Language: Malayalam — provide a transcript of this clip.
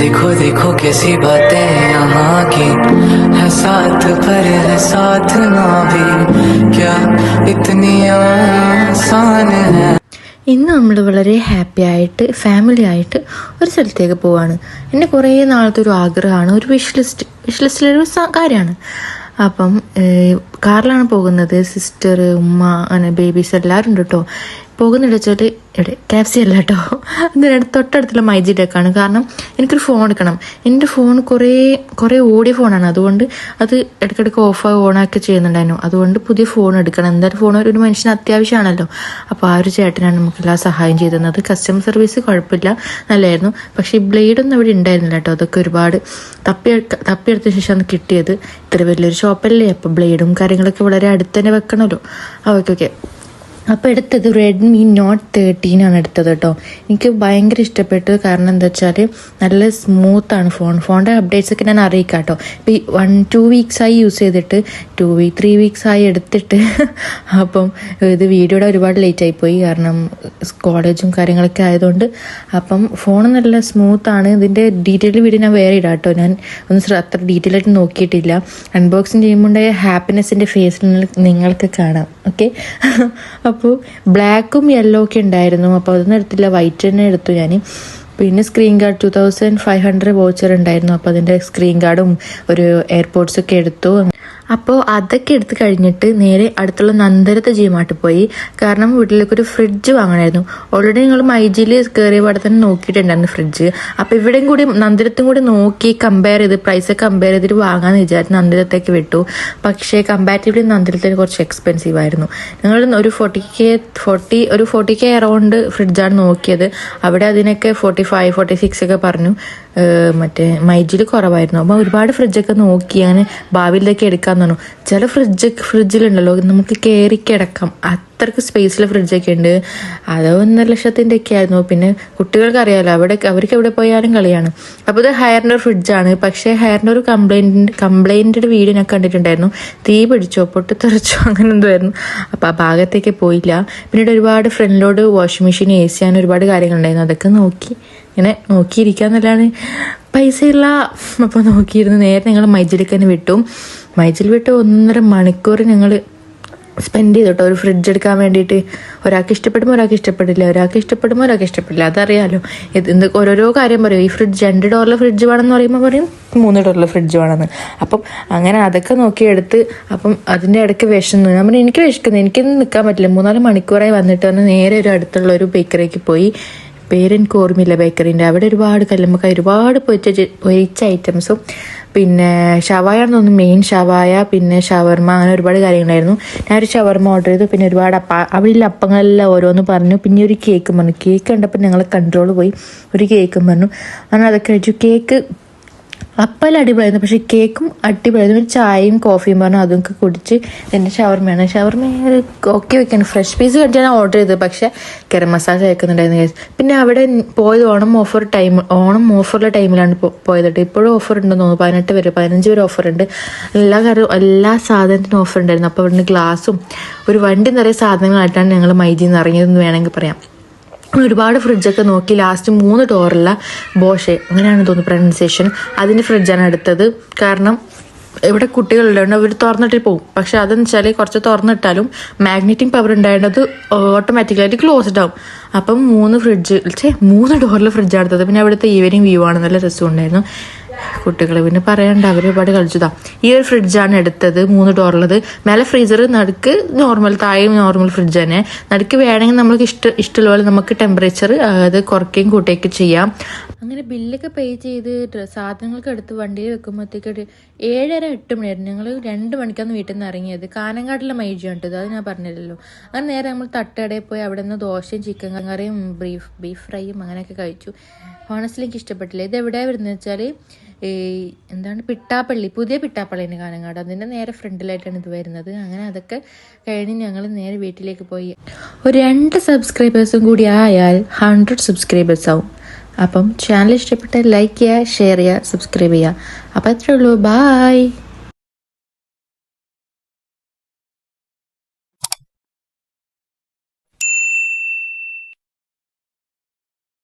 देखो देखो कैसी बातें हैं यहाँ की, है साथ पर है साथ ना भी, क्या इतनी आसान है. ഇന്ന് നമ്മൾ വളരെ ഹാപ്പി ആയിട്ട് ഫാമിലി ആയിട്ട് ഒരു സ്ഥലത്തേക്ക് പോവാണ്. എൻ്റെ കുറേ നാളത്തെ ഒരു ആഗ്രഹമാണ്, ഒരു വിഷ് ലിസ്റ്റിലൊരു കാര്യമാണ്. അപ്പം കാറിലാണ് പോകുന്നത്. സിസ്റ്റർ, ഉമ്മ, അങ്ങനെ ബേബീസ് എല്ലാവരും ഉണ്ട് കേട്ടോ. പോകുന്നില്ല വെച്ചാൽ ഇവിടെ KFC അല്ല കേട്ടോ, അതിനടുത്ത് തൊട്ടടുത്തുള്ള മൈജിയിലേക്കാണ്. കാരണം എനിക്കൊരു ഫോൺ എടുക്കണം. എൻ്റെ ഫോൺ കുറേ ഓടിയ ഫോണാണ്, അതുകൊണ്ട് അത് ഇടയ്ക്കിടയ്ക്ക് ഓണാക്കി ചെയ്യുന്നുണ്ടായിരുന്നു. അതുകൊണ്ട് പുതിയ ഫോൺ എടുക്കണം. എന്തായാലും ഫോൺ ഒരു മനുഷ്യന് അത്യാവശ്യമാണല്ലോ. അപ്പോൾ ആ ഒരു ചേട്ടനാണ് നമുക്കെല്ലാം സഹായം ചെയ്തിരുന്നത്. കസ്റ്റമർ സർവീസ് കുഴപ്പമില്ല, നല്ലതായിരുന്നു. പക്ഷേ ഈ ബ്ലേഡൊന്നും അവിടെ ഉണ്ടായിരുന്നില്ല കേട്ടോ. അതൊക്കെ ഒരുപാട് തപ്പിയെടുത്ത ശേഷമാണ് കിട്ടിയത്. ഇത്ര വലിയൊരു ഷോപ്പല്ലേ, അപ്പോൾ ബ്ലേഡും കാര്യങ്ങളൊക്കെ വളരെ അടുത്ത് തന്നെ വെക്കണമല്ലോ. ഓക്കെ. അപ്പോൾ എടുത്തത് Redmi Note 13 ആണ് എടുത്തത് കേട്ടോ. എനിക്ക് ഭയങ്കര ഇഷ്ടപ്പെട്ടു. കാരണം എന്താ വെച്ചാൽ നല്ല സ്മൂത്താണ് ഫോണിൻ്റെ അപ്ഡേറ്റ്സ് ഒക്കെ ഞാൻ അറിയിക്കാം കേട്ടോ. ഇപ്പോൾ 1-2 വീക്സായി യൂസ് ചെയ്തിട്ട്, 3 വീക്സായി എടുത്തിട്ട്. അപ്പം ഇത് വീഡിയോയുടെ ഒരുപാട് ലേറ്റ് ആയിപ്പോയി, കാരണം കോളേജും കാര്യങ്ങളൊക്കെ ആയതുകൊണ്ട്. അപ്പം ഫോൺ നല്ല സ്മൂത്താണ്. ഇതിൻ്റെ ഡീറ്റെയിൽ വീഡിയോ ഞാൻ വേറെ ഇടാം കേട്ടോ. ഞാൻ അത്ര ഡീറ്റെയിൽ ആയിട്ട് നോക്കിയിട്ടില്ല. അൺബോക്സിങ് ചെയ്യുമ്പോണ്ടായ ഹാപ്പിനെസ്സിൻ്റെ ഫേസിൽ നിങ്ങൾക്ക് കാണാം. ഓക്കെ. അപ്പോൾ ബ്ലാക്കും യെല്ലോ ഒക്കെ ഉണ്ടായിരുന്നു. അപ്പോൾ അതൊന്നും എടുത്തില്ല, വൈറ്റ് തന്നെ എടുത്തു ഞാൻ. പിന്നെ സ്ക്രീൻ ഗാർഡ് 2500 വോച്ചർ ഉണ്ടായിരുന്നു. അപ്പോൾ അതിൻ്റെ സ്ക്രീൻ ഗാർഡും ഒരു എയർപോർട്ട്സൊക്കെ എടുത്തു. അപ്പോൾ അതൊക്കെ എടുത്ത് കഴിഞ്ഞിട്ട് നേരെ അടുത്തുള്ള നന്ദരത്ത് ജിമാർട്ടിൽ പോയി. കാരണം വീട്ടിലേക്കൊരു ഫ്രിഡ്ജ് വാങ്ങണമായിരുന്നു. ഓൾറെഡി നിങ്ങൾ മൈജിയിൽ കയറിയ പാടെ തന്നെ നോക്കിയിട്ടുണ്ടായിരുന്നു ഫ്രിഡ്ജ്. അപ്പോൾ ഇവിടെയും കൂടി നന്ദരത്തും കൂടി നോക്കി പ്രൈസ് കമ്പയർ ചെയ്തിട്ട് വാങ്ങാമെന്ന് വിചാരിച്ചു നന്ദരത്തേക്ക് വിട്ടു. പക്ഷേ കമ്പാരിറ്റീവ്ലി നന്ദരത്തിന് കുറച്ച് എക്സ്പെൻസീവ് ആയിരുന്നു. ഞങ്ങൾ ഒരു 40K അറൗണ്ട് ഫ്രിഡ്ജാണ് നോക്കിയത്. അവിടെ അതിനൊക്കെ 45-46 ഒക്കെ പറഞ്ഞു. മറ്റേ മൈജിയിൽ കുറവായിരുന്നു. അപ്പോൾ ഒരുപാട് ഫ്രിഡ്ജൊക്കെ നോക്കി അങ്ങനെ ഭാവിയിലേക്ക് എടുക്കാമെന്ന് പറഞ്ഞു. ചില ഫ്രിഡ്ജിലുണ്ടല്ലോ നമുക്ക് കയറി കിടക്കാം, അത്രയ്ക്ക് സ്പേസിലെ ഫ്രിഡ്ജൊക്കെ ഉണ്ട്. അത് 1.5 ലക്ഷത്തിൻ്റെ ഒക്കെ ആയിരുന്നു. പിന്നെ കുട്ടികൾക്ക് അറിയാമല്ലോ, അവർക്ക് എവിടെ പോയാലും കളിയാണ്. അപ്പോൾ ഇത് ഹെയറിൻ്റെ ഫ്രിഡ്ജാണ്. പക്ഷേ ഹെയറിൻ്റെ ഒരു കംപ്ലൈൻറ്റിൻ്റെ വീഡിയോ ഞാൻ കണ്ടിട്ടുണ്ടായിരുന്നു. തീ പിടിച്ചോ പൊട്ടിത്തെറിച്ചോ അങ്ങനെ എന്തായിരുന്നു. അപ്പോൾ ആ ഭാഗത്തേക്ക് പോയില്ല. പിന്നീട് ഒരുപാട് ഫ്രണ്ടിലോട് വാഷിംഗ് മെഷീൻ, AC അങ്ങനെ ഒരുപാട് കാര്യങ്ങളുണ്ടായിരുന്നു. അതൊക്കെ ഇങ്ങനെ നോക്കിയിരിക്കാന്നല്ലാണ് പൈസയില്ല. അപ്പോൾ നോക്കിയിരുന്നു. നേരെ ഞങ്ങൾ മൈജിലേക്ക് തന്നെ വിട്ടു. 1.5 മണിക്കൂർ ഞങ്ങൾ സ്പെൻഡ് ചെയ്തു കേട്ടോ ഒരു ഫ്രിഡ്ജ് എടുക്കാൻ വേണ്ടിയിട്ട്. ഒരാൾക്ക് ഇഷ്ടപ്പെടുമ്പോൾ ഒരാൾക്ക് ഇഷ്ടപ്പെടില്ല, അതറിയാലോ. ഓരോരോ കാര്യം പറയും. ഈ ഫ്രിഡ്ജ് $2 ഫ്രിഡ്ജ് വേണമെന്ന് പറയുമ്പോൾ പറയും $3 ഫ്രിഡ്ജ് വേണമെന്ന്. അപ്പം അങ്ങനെ അതൊക്കെ നോക്കിയെടുത്ത്. അപ്പം അതിൻ്റെ ഇടയ്ക്ക് വിശന്നു. നമ്മൾ എനിക്ക് വിശക്കുന്നു, എനിക്കൊന്നും നിൽക്കാൻ പറ്റില്ല. 3-4 മണിക്കൂറായി വന്നിട്ട് വന്ന് നേരെ ഒരു അടുത്തുള്ള ഒരു ബേക്കറിക്ക് പോയി. പേരെനിക്ക് ഓർമ്മയില്ല ബേക്കറിൻ്റെ. അവിടെ ഒരുപാട് കല്ലുമ്മക്കായ, ഒരുപാട് പൊരിച്ച ഐറ്റംസും, പിന്നെ ഷവായ ആണെന്ന് തോന്നുന്നു, മെയിൻ ഷവായ, പിന്നെ ഷവർമ, അങ്ങനെ ഒരുപാട് കാര്യങ്ങളായിരുന്നു. ഞാനൊരു ഷവർമ ഓർഡർ ചെയ്തു. പിന്നെ ഒരുപാട് അവിടെ അപ്പങ്ങളെല്ലാം ഓരോന്ന് പറഞ്ഞു. പിന്നെ ഒരു കേക്കും പറഞ്ഞു. കേക്ക് കണ്ടപ്പോൾ ഞങ്ങൾ കൺട്രോൾ പോയി. ഒരു കേക്കും പറഞ്ഞു. അങ്ങനെ അതൊക്കെ കഴിച്ചു. കേക്ക് അപ്പെല്ലാം അടിപൊളിയായിരുന്നു. പക്ഷേ കേക്കും അടിപൊളിയായിരുന്നു. ഒരു ചായയും കോഫിയും പറഞ്ഞു, അതൊക്കെ കുടിച്ച്. എൻ്റെ ഷവർമ ഓക്കെ വെക്കാണ്. ഫ്രഷ് പീസ് കണ്ടിട്ട് ഞാൻ ഓർഡർ ചെയ്തത്. പക്ഷേ ഗരം മസാല ചേർക്കുന്നുണ്ടായിരുന്നു. പിന്നെ അവിടെ പോയത് ഓണം ഓഫറുള്ള ടൈമിലാണ് പോയത്. ഇപ്പോഴും ഓഫർ ഉണ്ടെന്ന് തോന്നുന്നു. 15 വരെ ഓഫർ ഉണ്ട്. എല്ലാ സാധനത്തിനും ഓഫർ ഉണ്ടായിരുന്നു. അപ്പോൾ അവിടുന്ന് ഗ്ലാസും ഒരു വണ്ടി നിറയെ സാധനങ്ങളായിട്ടാണ് ഞങ്ങൾ മൈജിയിൽ നിന്ന് ഇറങ്ങിയതെന്ന് വേണമെങ്കിൽ പറയാം. ഒരുപാട് ഫ്രിഡ്ജൊക്കെ നോക്കി. ലാസ്റ്റ് 3 ഡോറുള്ള ബോഷെ, അങ്ങനെയാണ് തോന്നുന്നു പ്രൊനൗൺസിയേഷൻ, അതിൻ്റെ ഫ്രിഡ്ജാണ് എടുത്തത്. കാരണം ഇവിടെ കുട്ടികളുണ്ട്, അവർ തുറന്നിട്ട് പോകും. പക്ഷെ അതെന്ന് വെച്ചാൽ കുറച്ച് തുറന്നിട്ടാലും മാഗ്നറ്റിക് പവർ ഉണ്ടായത് ഓട്ടോമാറ്റിക്കലായിട്ട് ക്ലോസ്ഡ് ആവും. അപ്പം 3 ഡോറിലെ ഫ്രിഡ്ജാണ് എടുത്തത്. പിന്നെ അവിടുത്തെ ഈവനിങ് വ്യൂ ആണ്, നല്ല രസമുണ്ടായിരുന്നു. കുട്ടികൾ പിന്നെ പറയണ്ട, അവർ ഒരുപാട് കളിച്ചതാ. ഈ ഒരു ഫ്രിഡ്ജാണ് എടുത്തത്, 3 ഡോറുള്ളത്. മേലെ ഫ്രീസർ, നടുക്ക് നോർമൽ, താഴെ നോർമൽ ഫ്രിഡ്ജ് തന്നെ. നടുക്ക് വേണമെങ്കിൽ നമുക്ക് ഇഷ്ടമുള്ള പോലെ നമുക്ക് ടെമ്പറേച്ചർ അത് കുറയ്ക്കുകയും കൂട്ടുകയൊക്കെ ചെയ്യാം. അങ്ങനെ ബില്ലൊക്കെ പേ ചെയ്ത് സാധനങ്ങളൊക്കെ എടുത്ത് വണ്ടിയിൽ വെക്കുമ്പോഴത്തേക്ക് 7:30-8 മണിയായിരുന്നു. ഞങ്ങൾ 2 മണിക്കാണ് വീട്ടിൽ നിന്ന് ഇറങ്ങിയത്. കാനങ്ങാടിലെ മൈജിയാണ് ഇത്, അത് ഞാൻ പറഞ്ഞില്ലല്ലോ. അങ്ങനെ നേരെ നമ്മൾ തട്ടുകടയിൽ പോയി അവിടെ നിന്ന് ദോശയും ചിക്കൻ കറിയും ബീഫ് ഫ്രൈയും അങ്ങനെയൊക്കെ കഴിച്ചു. ഹോണസ്റ്റ്ലി എനിക്ക് ഇഷ്ടപ്പെട്ടില്ല. ഇത് എവിടെയാണ് വരുന്നത് വെച്ചാൽ പിട്ടാപ്പള്ളി, പുതിയ പിട്ടാപ്പള്ളിൻ്റെ കാനങ്ങാട്, അതിൻ്റെ നേരെ ഫ്രണ്ടിലായിട്ടാണ് ഇത് വരുന്നത്. അങ്ങനെ അതൊക്കെ കഴിഞ്ഞ് ഞങ്ങൾ നേരെ വീട്ടിലേക്ക് പോയി. ഒരു 2 സബ്സ്ക്രൈബേഴ്സും കൂടി ആയാൽ 100 സബ്സ്ക്രൈബേഴ്സ് ആവും. അപ്പം ചാനൽ ഇഷ്ടപ്പെട്ടാൽ ലൈക്ക് ചെയ്യുക, ഷെയർ ചെയ്യുക, സബ്സ്ക്രൈബ് ചെയ്യുക. അപ്പോൾ അത്രേ ഉള്ളൂ. ബായ്.